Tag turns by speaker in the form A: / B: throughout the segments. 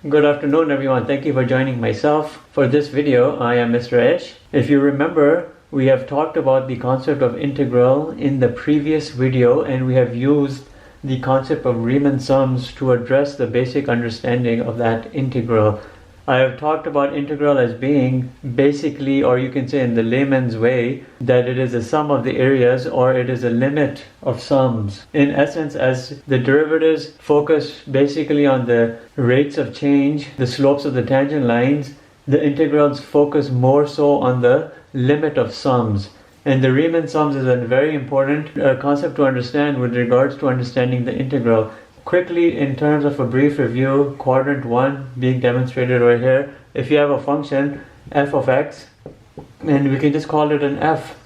A: Good afternoon everyone. Thank you for joining myself. For this video, I am Mr. Ish. If you remember, we have talked about the concept of integral in the previous video, and we have used the concept of Riemann sums to address the basic understanding of that integral. I have talked about integral as being basically, or you can say in the layman's way, that it is a sum of the areas or it is a limit of sums. In essence, as the derivatives focus basically on the rates of change, the slopes of the tangent lines, the integrals focus more so on the limit of sums. And the Riemann sums is a very important concept to understand with regards to understanding the integral. Quickly, in terms of a brief review, quadrant 1 being demonstrated right here, if you have a function f of x, and we can just call it an f,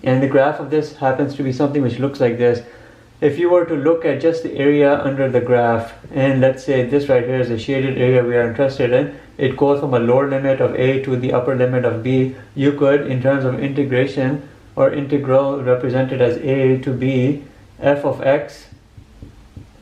A: and the graph of this happens to be something which looks like this. If you were to look at just the area under the graph, and let's say this right here is a shaded area we are interested in, it goes from a lower limit of a to the upper limit of b. You could, in terms of integration or integral represented as a to b, f of x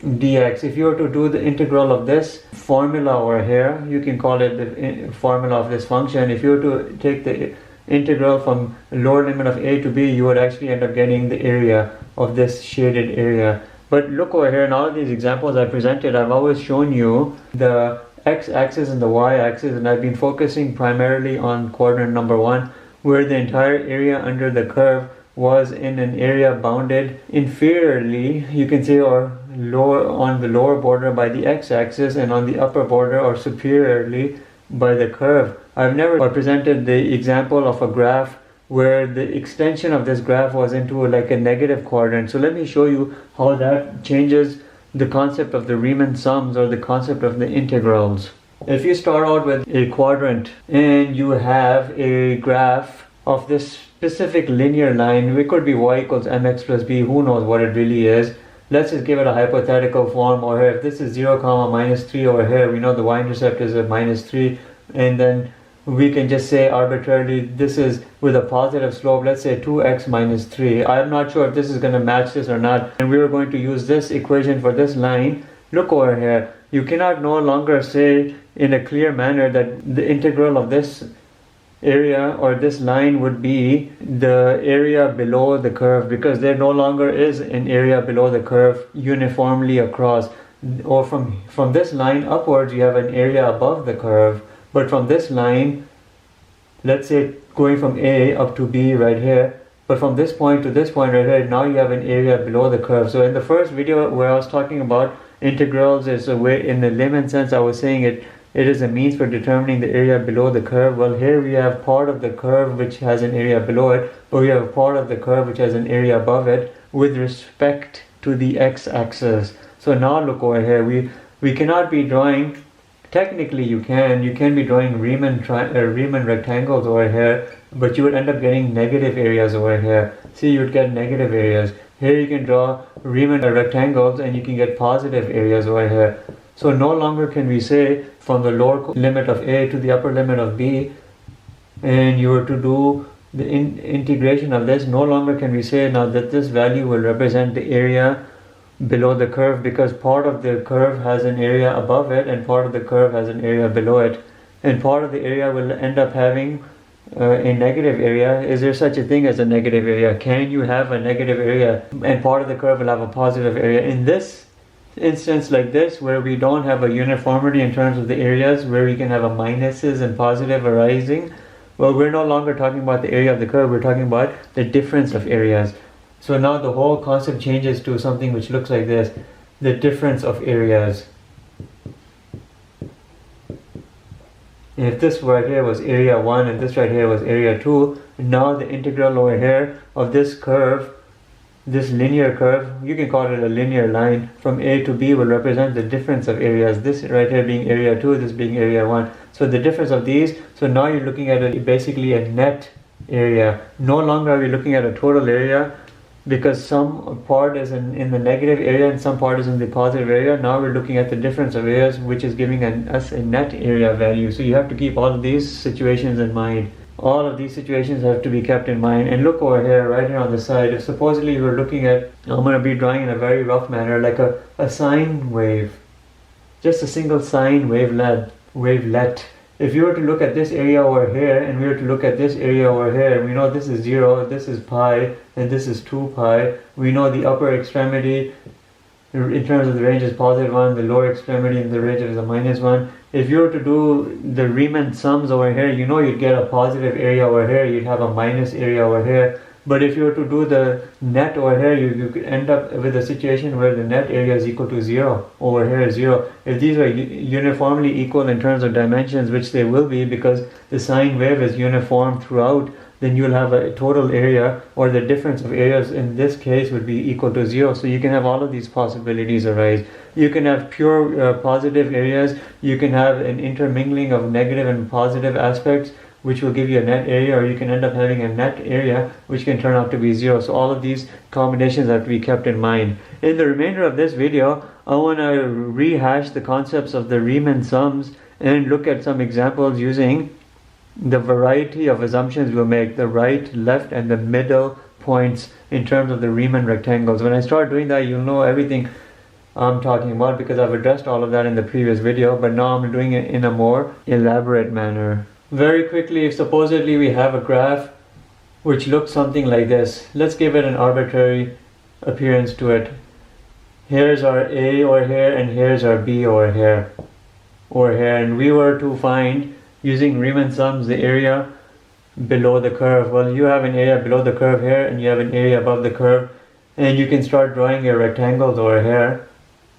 A: dx. If you were to do the integral of this formula over here, you can call it the formula of this function. If you were to take the integral from lower limit of a to b, you would actually end up getting the area of this shaded area. But look over here, in all of these examples I presented, I've always shown you the x-axis and the y-axis, and I've been focusing primarily on quadrant number 1, where the entire area under the curve was in an area bounded inferiorly, you can say, or lower on the lower border by the x-axis and on the upper border or superiorly by the curve. I've never presented the example of a graph where the extension of this graph was into like a negative quadrant. So let me show you how that changes the concept of the Riemann sums or the concept of the integrals. If you start out with a quadrant and you have a graph of this specific linear line, it could be y equals mx plus b, who knows what it really is. Let's just give it a hypothetical form over here. If this is 0 comma minus 3 over here, we know the y-intercept is at minus 3, and then we can just say arbitrarily this is with a positive slope, let's say 2x minus 3. I'm not sure if this is going to match this or not, and we are going to use this equation for this line. Look over here, you cannot no longer say in a clear manner that the integral of this area or this line would be the area below the curve, because there no longer is an area below the curve uniformly across. Or from this line upwards you have an area above the curve, but from this line, let's say going from A up to B right here, but from this point to this point right here, now you have an area below the curve. So in the first video where I was talking about integrals is a way, in the layman sense, I was saying it is a means for determining the area below the curve. Well, here we have part of the curve which has an area below it, but we have a part of the curve which has an area above it with respect to the x-axis. So now look over here, we cannot be drawing, technically you can be drawing Riemann rectangles over here, but you would end up getting negative areas over here. See, you would get negative areas. Here you can draw Riemann rectangles and you can get positive areas over here. So no longer can we say from the lower limit of a to the upper limit of b, and you were to do the integration of this, no longer can we say now that this value will represent the area below the curve, because part of the curve has an area above it and part of the curve has an area below it, and part of the area will end up having a negative area. Is there such a thing as a negative area? Can you have a negative area and part of the curve will have a positive area? In this instance like this, where we don't have a uniformity in terms of the areas, where we can have a minuses and positive arising, well, we're no longer talking about the area of the curve, we're talking about the difference of areas. So now the whole concept changes to something which looks like this, the difference of areas. And if this right here was area 1 and this right here was area 2, now the integral over here of this curve, this linear curve, you can call it a linear line, from A to B will represent the difference of areas. This right here being area 2, this being area 1. So the difference of these, so now you're looking at basically a net area. No longer are we looking at a total area, because some part is in the negative area and some part is in the positive area. Now we're looking at the difference of areas, which is giving us a net area value. So you have to keep all of these situations in mind. All of these situations have to be kept in mind. And look over here, right here on the side, if supposedly you're looking at, I'm going to be drawing in a very rough manner, like a sine wave. just a single sine wavelet. If you were to look at this area over here and we were to look at this area over here, we know this is 0, this is pi, and this is 2 pi. We know the upper extremity in terms of the range is positive 1, the lower extremity in the range is a minus 1. If you were to do the Riemann sums over here, you know you'd get a positive area over here, you'd have a minus area over here. But if you were to do the net over here, you could end up with a situation where the net area is equal to 0. Over here is 0. If these are uniformly equal in terms of dimensions, which they will be because the sine wave is uniform throughout, then you'll have a total area, or the difference of areas in this case would be equal to 0. So you can have all of these possibilities arise. You can have pure positive areas. You can have an intermingling of negative and positive aspects, which will give you a net area, or you can end up having a net area which can turn out to be 0. So all of these combinations have to be kept in mind. In the remainder of this video, I want to rehash the concepts of the Riemann sums and look at some examples using the variety of assumptions we'll make, the right, left, and the middle points in terms of the Riemann rectangles. When I start doing that, you'll know everything I'm talking about because I've addressed all of that in the previous video, but now I'm doing it in a more elaborate manner. Very quickly, if supposedly we have a graph which looks something like this, let's give it an arbitrary appearance to it. Here's our A over here, and here's our B over here, and we were to find, using Riemann sums, the area below the curve. Well, you have an area below the curve here, and you have an area above the curve, and you can start drawing your rectangles over here.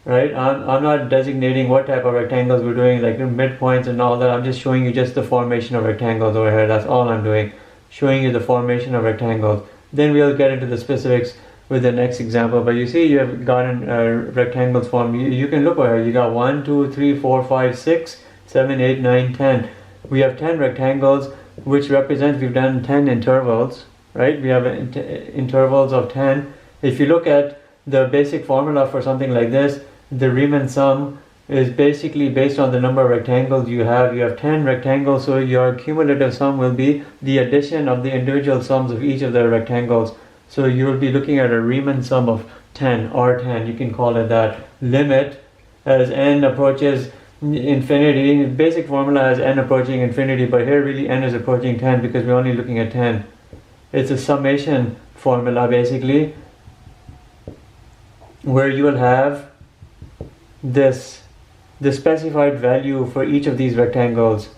A: Right? I'm not designating what type of rectangles we're doing, like midpoints and all that. I'm just showing you just the formation of rectangles over here. That's all I'm doing. Showing you the formation of rectangles. Then we'll get into the specifics with the next example. But you see, you have gotten rectangles formed. You can look over here. You got 1, 2, 3, 4, 5, 6, 7, 8, 9, 10. We have 10 rectangles, which represents, we've done 10 intervals. Right? We have intervals of 10. If you look at the basic formula for something like this, the Riemann sum is basically based on the number of rectangles you have. You have 10 rectangles, so your cumulative sum will be the addition of the individual sums of each of the rectangles. So you will be looking at a Riemann sum of 10, R10, you can call it that. Limit as n approaches infinity. Basic formula has n approaching infinity, but here really n is approaching 10 because we're only looking at 10. It's a summation formula basically, where you will have the specified value for each of these rectangles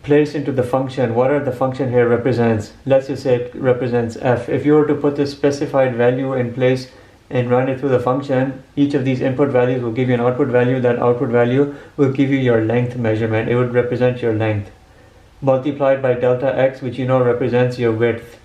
A: placed into the function. Whatever the function here represents, let's just say it represents f. If you were to put this specified value in place and run it through the function, each of these input values will give you an output value. That output value will give you your length measurement. It would represent your length multiplied by delta x, which you know represents your width.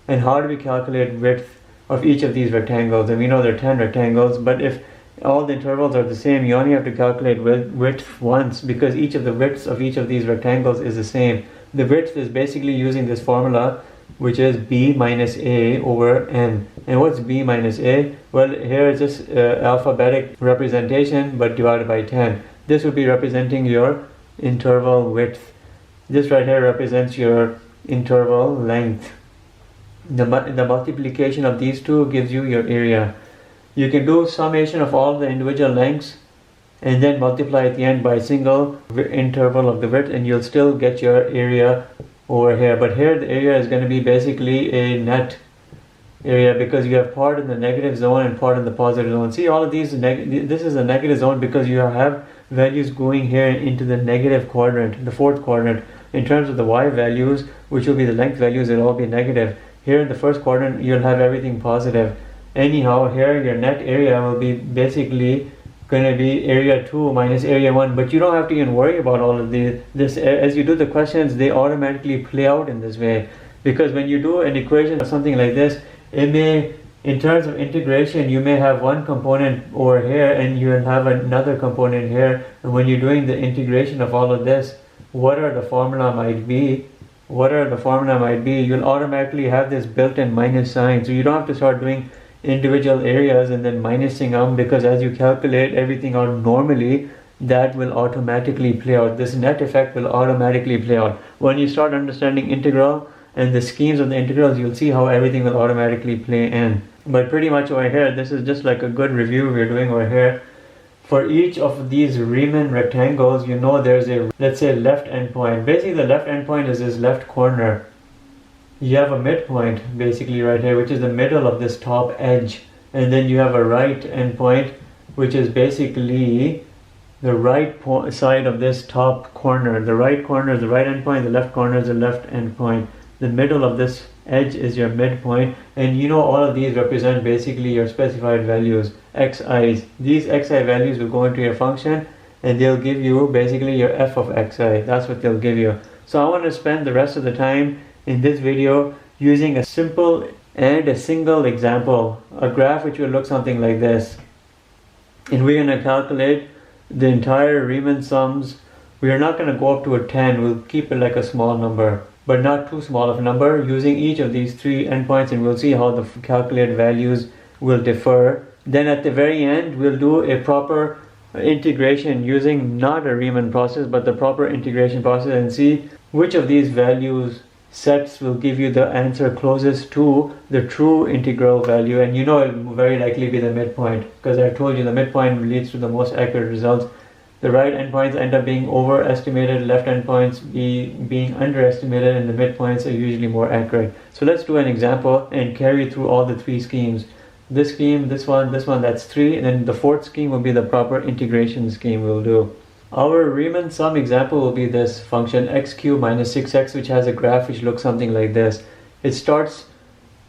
A: And how do we calculate width of each of these rectangles? And we know there are 10 rectangles, but if all the intervals are the same, you only have to calculate width once, because each of the widths of each of these rectangles is the same. The width is basically using this formula, which is b minus a over n. And what's b minus a? Well, here is just alphabetic representation, but divided by 10. This would be representing your interval width. This right here represents your interval length. The multiplication of these two gives you your area. You can do summation of all the individual lengths and then multiply at the end by a single interval of the width, and you'll still get your area over here. But here the area is going to be basically a net area because you have part in the negative zone and part in the positive zone. See, all of these, this is a negative zone because you have values going here into the negative quadrant, the fourth quadrant. In terms of the y values, which will be the length values, it'll all be negative. Here in the first quadrant, you'll have everything positive. Anyhow, here your net area will be basically going to be area 2 minus area 1, but you don't have to even worry about all of this. As you do the questions, they automatically play out in this way, because when you do an equation or something like this, it may, in terms of integration, you may have one component over here and you will have another component here, and when you're doing the integration of all of this, whatever the formula might be, you'll automatically have this built-in minus sign, so you don't have to start doing individual areas and then minusing them, because as you calculate everything out normally, that will automatically play out. This net effect will automatically play out. When you start understanding integral and the schemes of the integrals, you'll see how everything will automatically play in. But pretty much over here, this is just like a good review we're doing over here For each of these Riemann rectangles, you know there's a, let's say, left endpoint. Basically, the left endpoint is this left corner. You have a midpoint, basically, right here, which is the middle of this top edge. And then you have a right endpoint, which is basically the right side of this top corner. The right corner is the right endpoint, the left corner is the left endpoint. The middle of this edge is your midpoint, and you know all of these represent basically your specified values, xi's. These xi values will go into your function and they'll give you basically your f of xi. That's what they'll give you. So I want to spend the rest of the time in this video using a simple and a single example, a graph which will look something like this. And we're going to calculate the entire Riemann sums. We are not going to go up to a 10, we'll keep it like a small number, but not too small of a number, using each of these three endpoints, and we'll see how the calculated values will differ. Then at the very end, we'll do a proper integration using not a Riemann process, but the proper integration process, and see which of these values sets will give you the answer closest to the true integral value. And you know it will very likely be the midpoint, because I told you the midpoint leads to the most accurate results. The right endpoints end up being overestimated, left endpoints being underestimated, and the midpoints are usually more accurate. So let's do an example and carry through all the three schemes. This scheme, this one, that's three, and then the fourth scheme will be the proper integration scheme we'll do. Our Riemann sum example will be this function x cubed minus 6x, which has a graph which looks something like this. It starts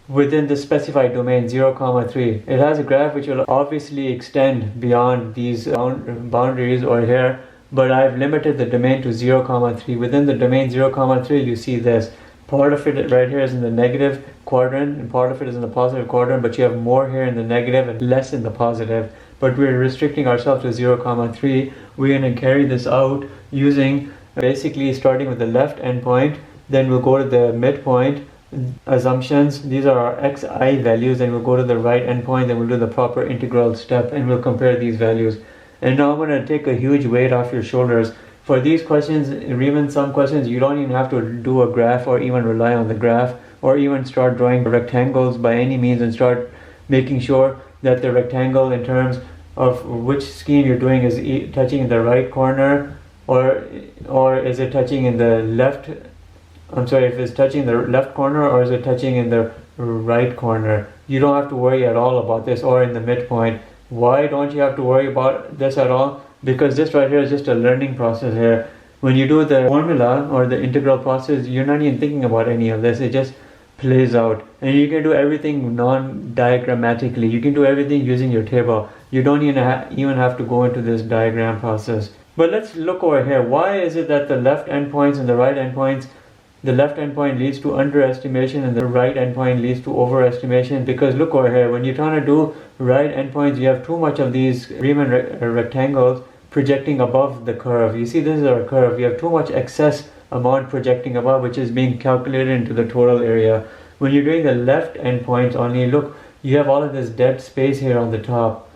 A: within the specified domain 0, 3. It has a graph which will obviously extend beyond these boundaries or here, but I've limited the domain to 0, 3. Within the domain 0, 3, you see this. Part of it right here is in the negative quadrant and part of it is in the positive quadrant, but you have more here in the negative and less in the positive. But we're restricting ourselves to 0, 3. We're going to carry this out using basically starting with the left endpoint, then we'll go to the midpoint assumptions. These are our xi values, and we'll go to the right endpoint, then we'll do the proper integral step and we'll compare these values. And now I'm going to take a huge weight off your shoulders. For these questions, Riemann sum questions, you don't even have to do a graph or even rely on the graph or even start drawing rectangles by any means, and start making sure that the rectangle in terms of which scheme you're doing is touching in the right corner or is it touching in the left. If it's touching the left corner or is it touching in the right corner. You don't have to worry at all about this, or in the midpoint. Why don't you have to worry about this at all? Because this right here is just a learning process here. When you do the formula or the integral process, you're not even thinking about any of this. It just plays out. And you can do everything non-diagrammatically. You can do everything using your table. You don't even have to go into this diagram process. But let's look over here. Why is it that the left endpoints and the right endpoints, the left endpoint leads to underestimation and the right endpoint leads to overestimation? Because look over here, when you're trying to do right endpoints, you have too much of these Riemann rectangles projecting above the curve. You see, this is our curve. You have too much excess amount projecting above, which is being calculated into the total area. When you're doing the left endpoints only, look, you have all of this dead space here on the top.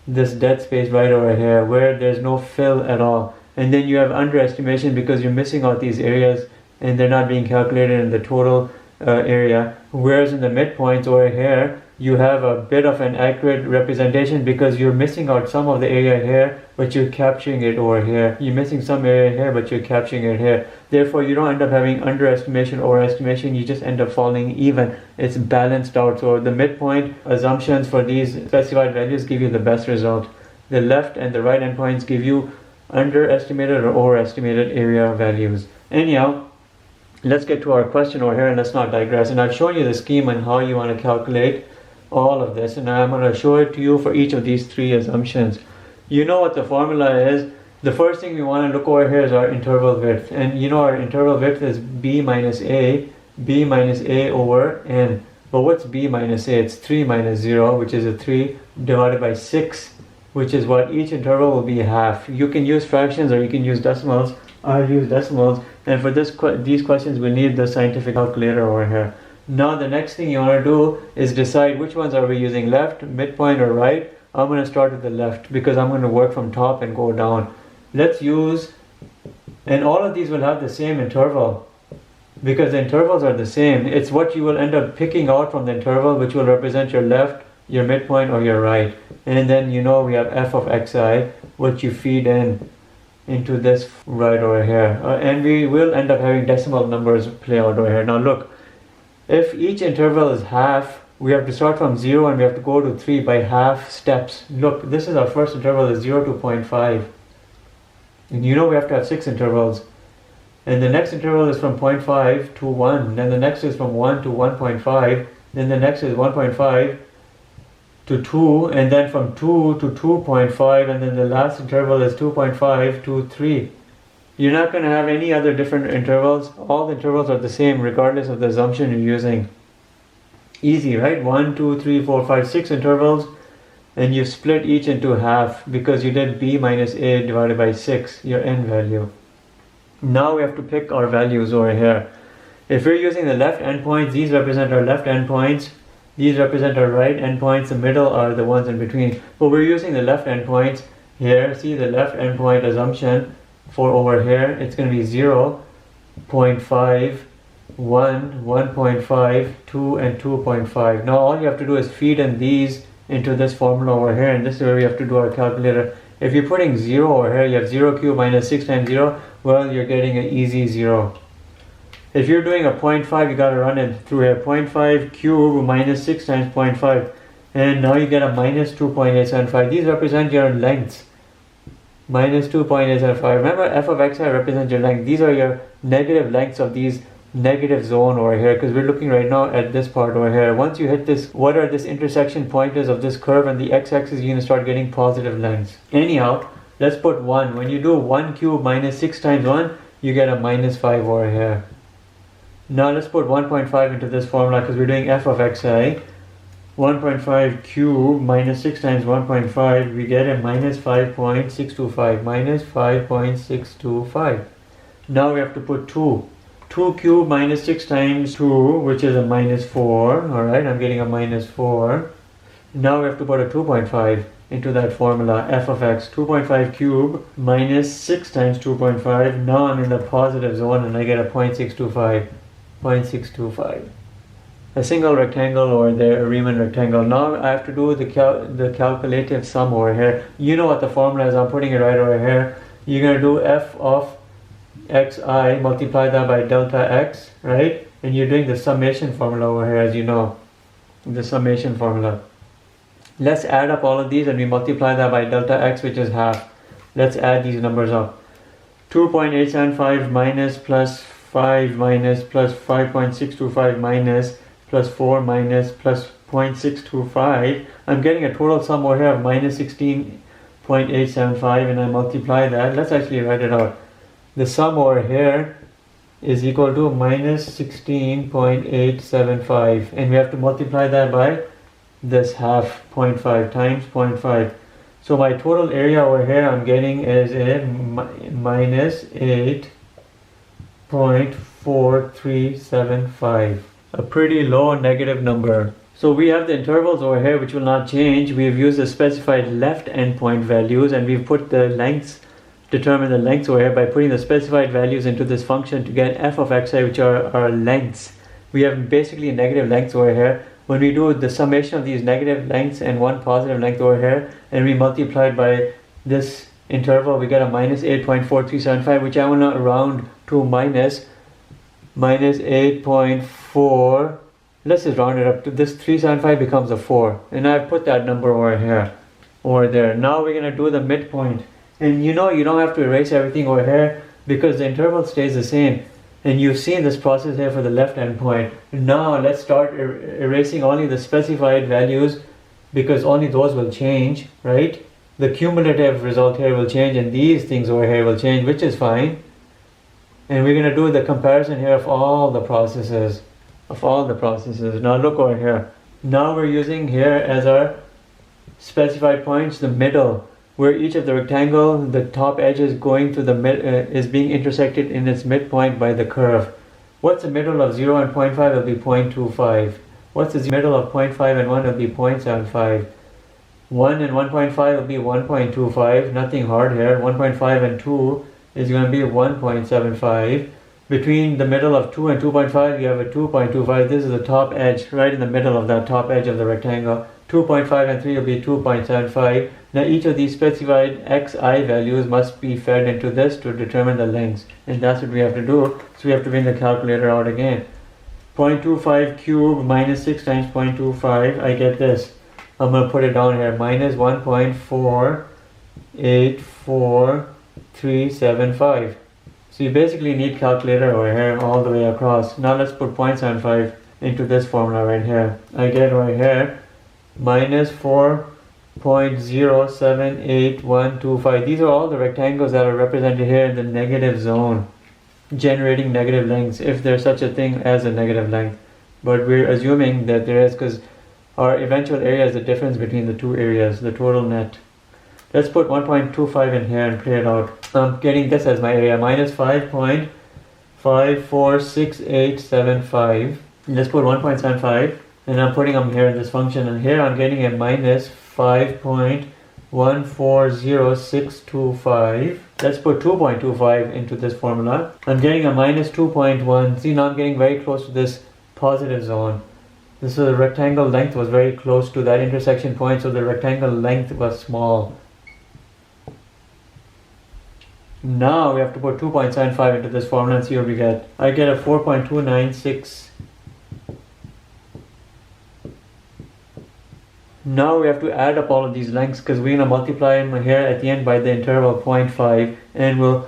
A: This dead space right over here where there's no fill at all. And then you have underestimation because you're missing out these areas and they're not being calculated in the total area. Whereas in the midpoints over here, you have a bit of an accurate representation because you're missing out some of the area here, but you're capturing it over here. You're missing some area here, but you're capturing it here. Therefore, you don't end up having underestimation or estimation. You just end up falling even. It's balanced out. So the midpoint assumptions for these specified values give you the best result. The left and the right endpoints give you underestimated or overestimated area values. Anyhow, let's get to our question over here and let's not digress. And I've shown you the scheme on how you want to calculate all of this, and I'm going to show it to you for each of these three assumptions. You know what the formula is. The first thing we want to look over here is our interval width, and you know our interval width is b minus a over n. But what's b minus a? It's 3 minus 0, which is a 3, divided by 6, which is what each interval will be half. You can use fractions or you can use decimals. I'll use decimals, and for these questions we need the scientific calculator over here. Now the next thing you want to do is decide which ones are we using, left, midpoint or right. I'm going to start with the left because I'm going to work from top and go down. Let's use, and all of these will have the same interval because the intervals are the same. It's what you will end up picking out from the interval which will represent your left, your midpoint or your right. And then you know we have f of xi, which you feed into this right over here. And we will end up having decimal numbers play out over here. Now look, if each interval is half, we have to start from 0 and we have to go to 3 by half steps. Look, this is our first interval, is 0 to 0.5. And you know we have to have 6 intervals. And the next interval is from 0.5 to 1. Then the next is from 1 to 1.5. Then the next is 1.5 to 2. And then from 2 to 2.5. And then the last interval is 2.5 to 3. You're not going to have any other different intervals. All the intervals are the same regardless of the assumption you're using. Easy, right? 1, 2, 3, 4, 5, 6 intervals. And you split each into half because you did b minus a divided by 6, your n value. Now we have to pick our values over here. If we're using the left endpoints, these represent our left endpoints. These represent our right endpoints. The middle are the ones in between. But we're using the left endpoints here. See the left endpoint assumption for over here. It's going to be 0, 0.5, 1, 1.5, 2, and 2.5. Now all you have to do is feed in these into this formula over here. And this is where we have to do our calculator. If you're putting 0 over here, you have 0 cubed minus 6 times 0. Well, you're getting an easy 0. If you're doing a 0.5, you got to run it through here. 0.5 cube minus 6 times 0.5. And now you get a minus 2.875. These represent your lengths. Minus 2.875. Remember, f of xi represents your length. These are your negative lengths of these negative zone over here, because we're looking right now at this part over here. Once you hit this, what are this intersection pointers of this curve and the x-axis, you're going to start getting positive lengths. Anyhow, let's put 1. When you do 1 cube minus 6 times 1, you get a minus 5 over here. Now let's put 1.5 into this formula because we're doing f of xi. 1.5 cube minus 6 times 1.5, we get a minus 5.625. Minus 5.625. Now we have to put 2. 2 cube minus 6 times 2, which is a minus 4. Alright, I'm getting a minus 4. Now we have to put a 2.5 into that formula, f of x. 2.5 cube minus 6 times 2.5. Now I'm in the positive zone and I get a 0.625. 0.625. A single rectangle over there, a Riemann rectangle. Now I have to do the calculative sum over here. You know what the formula is. I'm putting it right over here. You're going to do f of xi, multiply that by delta x, right? And you're doing the summation formula over here, as you know. The summation formula. Let's add up all of these and we multiply that by delta x, which is half. Let's add these numbers up. 2.875 minus plus 5 minus plus 5.625 minus plus 4 minus plus 0.625. I'm getting a total sum over here of minus 16.875 and I multiply that. Let's actually write it out. The sum over here is equal to minus 16.875 and we have to multiply that by this half, 0.5 times 0.5. So my total area over here I'm getting is a minus 8.4375. A pretty low negative number. So we have the intervals over here which will not change. We've used the specified left endpoint values and we've put the lengths, determine the lengths over here by putting the specified values into this function to get f of xi, which are our lengths. We have basically negative lengths over here. When we do the summation of these negative lengths and one positive length over here and we multiply it by this interval, we get a minus 8.4375, which I will not round to minus 8.4. Let's just round it up to this 375 becomes a 4. And I've put that number over here, over there. Now we're going to do the midpoint. And you know you don't have to erase everything over here because the interval stays the same. And you've seen this process here for the left endpoint. Now let's start erasing only the specified values because only those will change, right? The cumulative result here will change and these things over here will change, which is fine. And we're going to do the comparison here of all the processes. Now look over here. Now we're using here as our specified points the middle, where each of the rectangle, the top edge is going to the is being intersected in its midpoint by the curve. What's the middle of 0 and 0.5? Will be 0.25. What's the middle of 0.5 and 1? Will be 0.75. 1 and 1.5 will be 1.25. Nothing hard here. 1.5 and 2 is going to be 1.75. Between the middle of 2 and 2.5, you have a 2.25. This is the top edge, right in the middle of that top edge of the rectangle. 2.5 and 3 will be 2.75. Now each of these specified xi values must be fed into this to determine the lengths, and that's what we have to do. So we have to bring the calculator out again. 0.25 cubed minus 6 times 0.25, I get this. I'm going to put it down here, minus 1.484375. So you basically need calculator over here all the way across. Now let's put 0.75 into this formula right here. I get right here minus 4.078125. These are all the rectangles that are represented here in the negative zone, generating negative lengths, if there's such a thing as a negative length. But we're assuming that there is, because our eventual area is the difference between the two areas, the total net. Let's put 1.25 in here and play it out. I'm getting this as my area, minus 5.546875. Let's put 1.75, and I'm putting them here in this function, and here I'm getting a minus 5.140625. Let's put 2.25 into this formula. I'm getting a minus 2.1. See, now I'm getting very close to this positive zone. This is the rectangle length was very close to that intersection point, so the rectangle length was small. Now we have to put 2.75 into this formula and see what we get. I get a 4.296. Now we have to add up all of these lengths, because we're going to multiply them here at the end by the interval 0.5, and we'll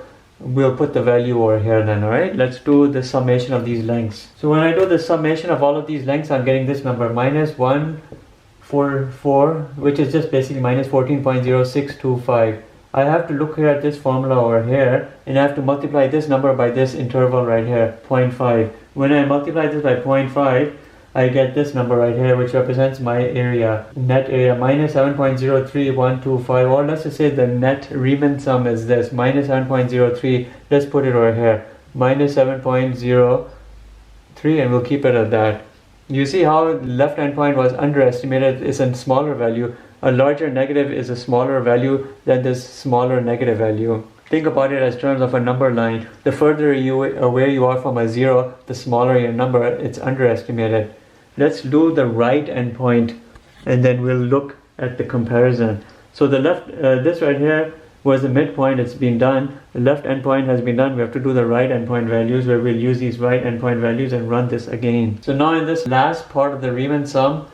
A: put the value over here then. Alright, let's do the summation of these lengths. So when I do the summation of all of these lengths, I'm getting this number, minus 144, which is just basically minus 14.0625. I have to look here at this formula over here, and I have to multiply this number by this interval right here, 0.5. When I multiply this by 0.5, I get this number right here, which represents my area, net area, minus 7.03125, or let's just say the net Riemann sum is this, minus 7.03. Let's put it over here, minus 7.03, and we'll keep it at that. You see how left endpoint was underestimated, is a smaller value. A larger negative is a smaller value than this smaller negative value. Think about it as terms of a number line. The further away you are from a zero, the smaller your number. It's underestimated. Let's do the right endpoint, and then we'll look at the comparison. So the left, this right here was the midpoint. It's been done. The left endpoint has been done. We have to do the right endpoint values, where we'll use these right endpoint values and run this again. So now in this last part of the Riemann sum,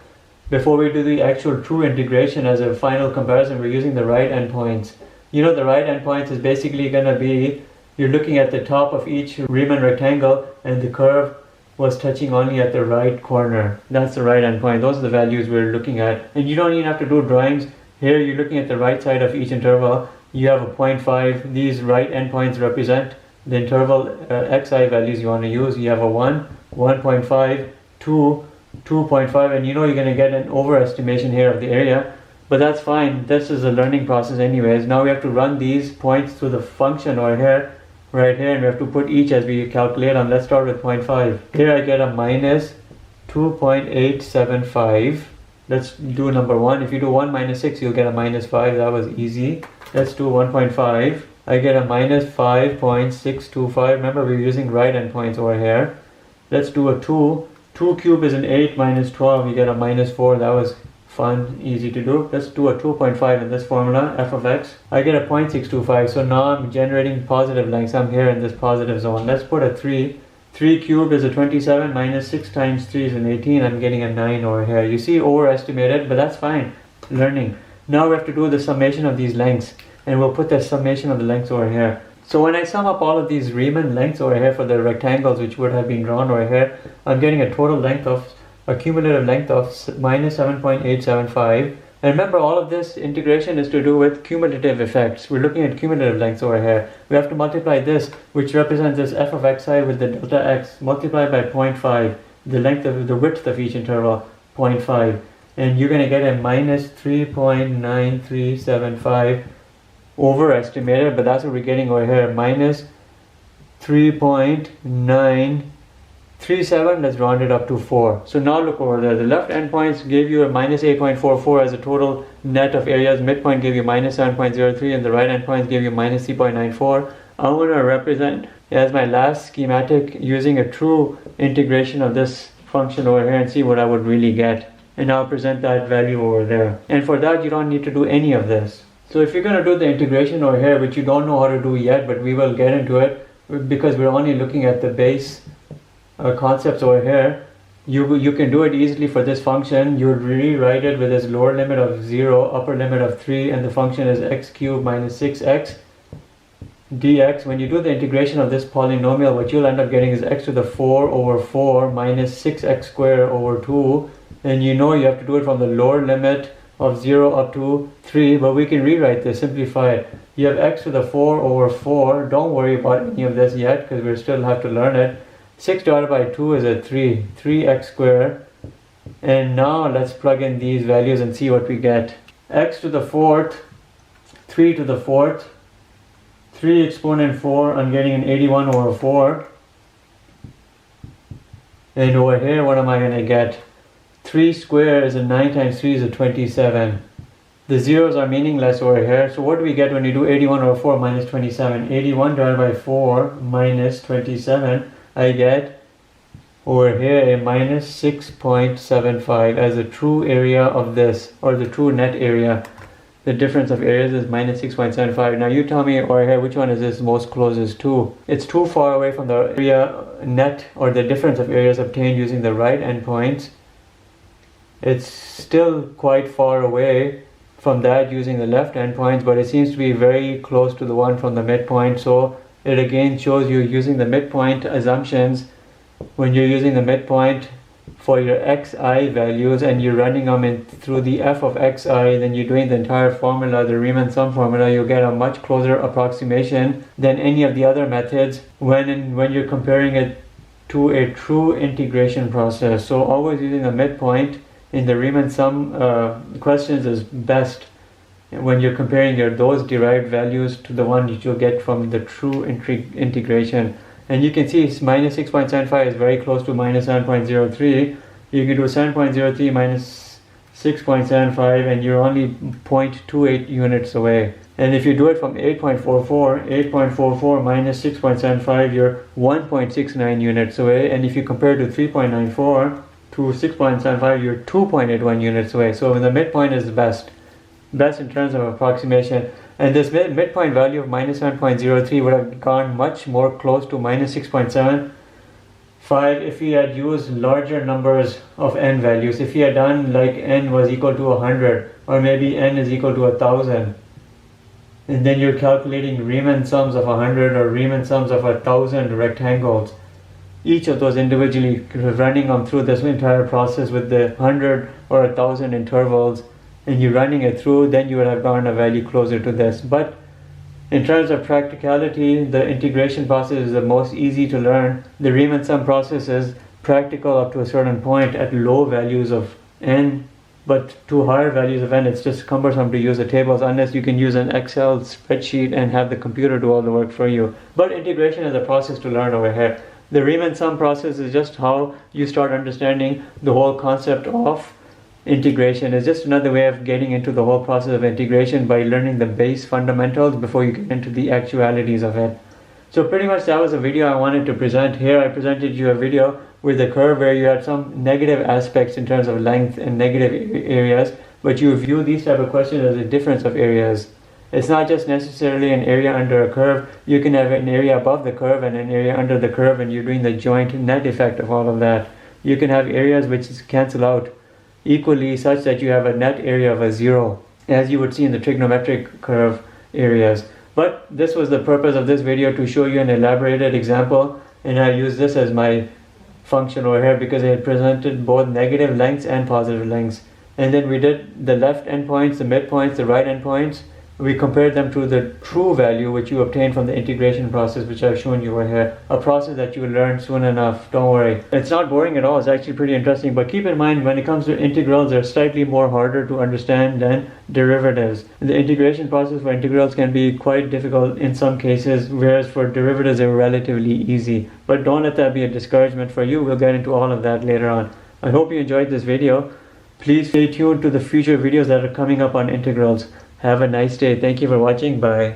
A: before we do the actual true integration as a final comparison, we're using the right endpoints. You know, the right endpoints is basically going to be, you're looking at the top of each Riemann rectangle, and the curve was touching only at the right corner. That's the right endpoint. Those are the values we're looking at. And you don't even have to do drawings. Here you're looking at the right side of each interval. You have a 0.5. These right endpoints represent the interval xi values you want to use. You have a 1, 1.5, 2, 2.5, and you know you're going to get an overestimation here of the area, but that's fine. This is a learning process anyways. Now we have to run these points through the function over here, right here, and we have to put each as we calculate on. Let's start with 0.5. Here I get a minus 2.875. Let's do number 1. If you do 1 minus 6, you'll get a minus 5. That was easy. Let's do 1.5. I get a minus 5.625. Remember, we're using right endpoints over here. Let's do a 2. 2 cubed is an 8 minus 12. You get a minus 4. That was fun, easy to do. Let's do a 2.5 in this formula, f of x. I get a 0.625. So now I'm generating positive lengths. I'm here in this positive zone. Let's put a 3. 3 cubed is a 27 minus 6 times 3 is an 18. I'm getting a 9 over here. You see, overestimated, but that's fine. Learning. Now we have to do the summation of these lengths, and we'll put the summation of the lengths over here. So when I sum up all of these Riemann lengths over here for the rectangles which would have been drawn over here, I'm getting a total length of, a cumulative length of minus 7.875. And remember, all of this integration is to do with cumulative effects. We're looking at cumulative lengths over here. We have to multiply this, which represents this f of xi, with the delta x, multiplied by 0.5, the length of the width of each interval, 0.5. And you're going to get a minus 3.9375. Overestimated, but that's what we're getting over here, minus 3.937. Let's round it up to 4. So now look over there. The left endpoints gave you a minus 8.44 as a total net of areas. Midpoint gave you minus 7.03, and the right endpoints gave you minus 3.94. I'm going to represent as my last schematic using a true integration of this function over here and see what I would really get. and I'll present that value over there. And for that you don't need to do any of this. So if you're going to do the integration over here, which you don't know how to do yet, but we will get into it because we're only looking at the base concepts over here, you can do it easily for this function. You would rewrite it with this lower limit of 0, upper limit of 3, and the function is x cubed minus 6x dx. When you do the integration of this polynomial, what you'll end up getting is x to the 4 over 4 minus 6x squared over 2, and you know you have to do it from the lower limit of 0 up to 3, but we can rewrite this, simplify it. You have x to the 4 over 4, don't worry about any of this yet because we still have to learn it. 6 divided by 2 is a 3x squared, and now let's plug in these values and see what we get. X to the 4th, 3 to the 4th, 3 exponent 4, I'm getting an 81 over 4, and over here what am I going to get? 3 squared is a 9 times 3 is a 27. The zeros are meaningless over here, so what do we get when you do 81 over 4 minus 27? 81 divided by 4 minus 27, I get over here a minus 6.75 as the true area of this, or the true net area. The difference of areas is minus 6.75. Now you tell me over here which one is this most closest to. It's too far away from the area net, or the difference of areas obtained using the right endpoints. It's still quite far away from that using the left endpoints, but it seems to be very close to the one from the midpoint. So it again shows you using the midpoint assumptions. When you're using the midpoint for your xi values and you're running them through the f of xi, then you're doing the entire formula, the Riemann Sum formula, you'll get a much closer approximation than any of the other methods when you're comparing it to a true integration process. So always using the midpoint in the Riemann Sum questions is best when you're comparing those derived values to the one that you'll get from the true integration. And you can see minus 6.75 is very close to minus 7.03. You can do 7.03 minus 6.75 and you're only 0.28 units away. And if you do it from 8.44 minus 6.75, you're 1.69 units away. And if you compare to 3.94 to 6.75, you're 2.81 units away. So the midpoint is best in terms of approximation. And this midpoint value of minus 7.03 would have gone much more close to minus 6.75 if we had used larger numbers of n values. If we had done like n was equal to 100, or maybe n is equal to 1000, and then you're calculating Riemann sums of 100 or Riemann sums of 1000 rectangles, each of those individually, running them through this entire process with the 100 or 1000 intervals, and you're running it through, then you would have gotten a value closer to this. But in terms of practicality, the integration process is the most easy to learn. The Riemann sum process is practical up to a certain point at low values of n, but to higher values of n, it's just cumbersome to use the tables unless you can use an Excel spreadsheet and have the computer do all the work for you. But integration is a process to learn over here. The Riemann sum process is just how you start understanding the whole concept of integration. Is just another way of getting into the whole process of integration by learning the base fundamentals before you get into the actualities of it. So pretty much that was a video I wanted to present. Here I presented you a video with a curve where you had some negative aspects in terms of length and negative areas, but you view these type of questions as a difference of areas. It's not just necessarily an area under a curve. You can have an area above the curve and an area under the curve, and you're doing the joint net effect of all of that. You can have areas which cancel out equally such that you have a net area of a 0, as you would see in the trigonometric curve areas. But this was the purpose of this video, to show you an elaborated example, and I use this as my function over here because it presented both negative lengths and positive lengths. And then we did the left endpoints, the midpoints, the right endpoints. We compared them to the true value which you obtain from the integration process, which I've shown you over here. A process that you will learn soon enough, don't worry. It's not boring at all, it's actually pretty interesting, but keep in mind when it comes to integrals, they're slightly more harder to understand than derivatives. The integration process for integrals can be quite difficult in some cases, whereas for derivatives they're relatively easy. But don't let that be a discouragement for you, we'll get into all of that later on. I hope you enjoyed this video. Please stay tuned to the future videos that are coming up on integrals. Have a nice day. Thank you for watching. Bye.